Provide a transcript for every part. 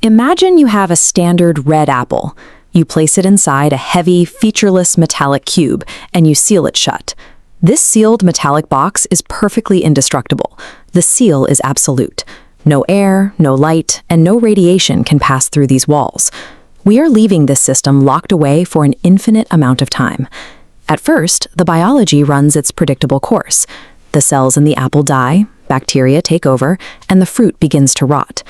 Imagine you have a standard red apple. You place it inside a heavy, featureless metallic cube, and you seal it shut. This sealed metallic box is perfectly indestructible. The seal is absolute. No air, no light, and no radiation can pass through these walls. We are leaving this system locked away for an infinite amount of time. At first, the biology runs its predictable course. The cells in the apple die, bacteria take over, and the fruit begins to rot.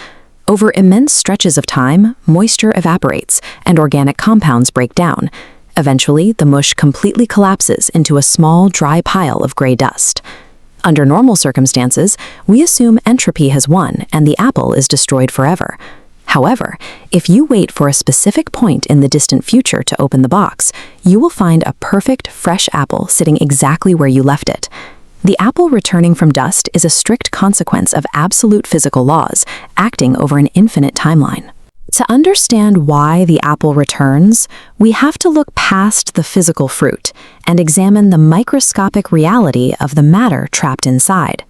Over immense stretches of time, moisture evaporates, and organic compounds break down. Eventually, the mush completely collapses into a small, dry pile of gray dust. Under normal circumstances, we assume entropy has won and the apple is destroyed forever. However, if you wait for a specific point in the distant future to open the box, you will find a perfect, fresh apple sitting exactly where you left it. The apple returning from dust is a strict consequence of absolute physical laws, acting over an infinite timeline. To understand why the apple returns, we have to look past the physical fruit and examine the microscopic reality of the matter trapped inside.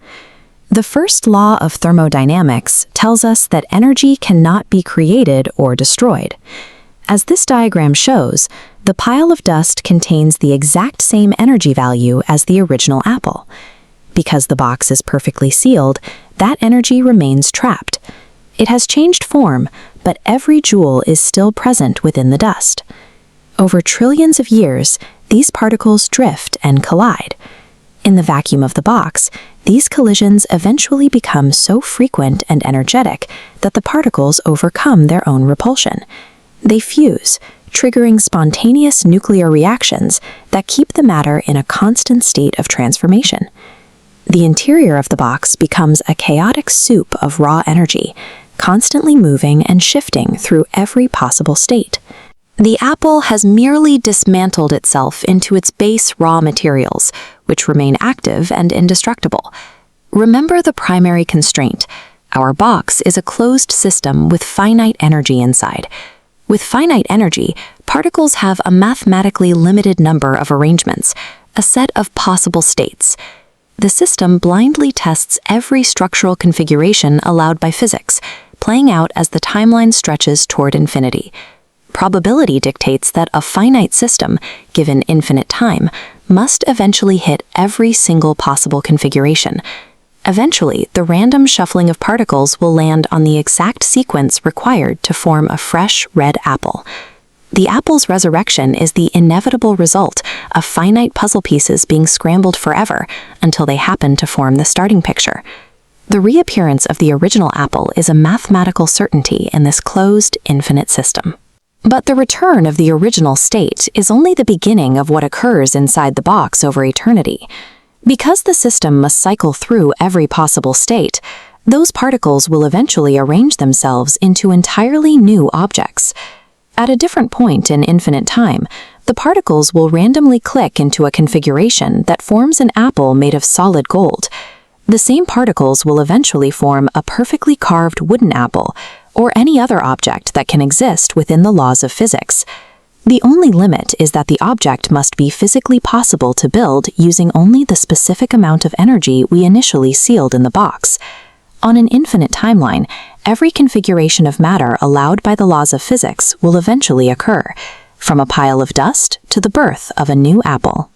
The first law of thermodynamics tells us that energy cannot be created or destroyed. As this diagram shows, the pile of dust contains the exact same energy value as the original apple. Because the box is perfectly sealed, that energy remains trapped. It has changed form, but every joule is still present within the dust. Over trillions of years, these particles drift and collide. In the vacuum of the box, these collisions eventually become so frequent and energetic that the particles overcome their own repulsion. They fuse, triggering spontaneous nuclear reactions that keep the matter in a constant state of transformation. The interior of the box becomes a chaotic soup of raw energy, constantly moving and shifting through every possible state. The apple has merely dismantled itself into its base raw materials, which remain active and indestructible. Remember the primary constraint. Our box is a closed system with finite energy inside. With finite energy, particles have a mathematically limited number of arrangements, a set of possible states. The system blindly tests every structural configuration allowed by physics, playing out as the timeline stretches toward infinity. Probability dictates that a finite system, given infinite time, must eventually hit every single possible configuration. Eventually, the random shuffling of particles will land on the exact sequence required to form a fresh red apple. The apple's resurrection is the inevitable result of finite puzzle pieces being scrambled forever until they happen to form the starting picture. The reappearance of the original apple is a mathematical certainty in this closed, infinite system. But the return of the original state is only the beginning of what occurs inside the box over eternity. Because the system must cycle through every possible state, those particles will eventually arrange themselves into entirely new objects. At a different point in infinite time, the particles will randomly click into a configuration that forms an apple made of solid gold. The same particles will eventually form a perfectly carved wooden apple, or any other object that can exist within the laws of physics. The only limit is that the object must be physically possible to build using only the specific amount of energy we initially sealed in the box. On an infinite timeline, every configuration of matter allowed by the laws of physics will eventually occur, from a pile of dust to the birth of a new apple.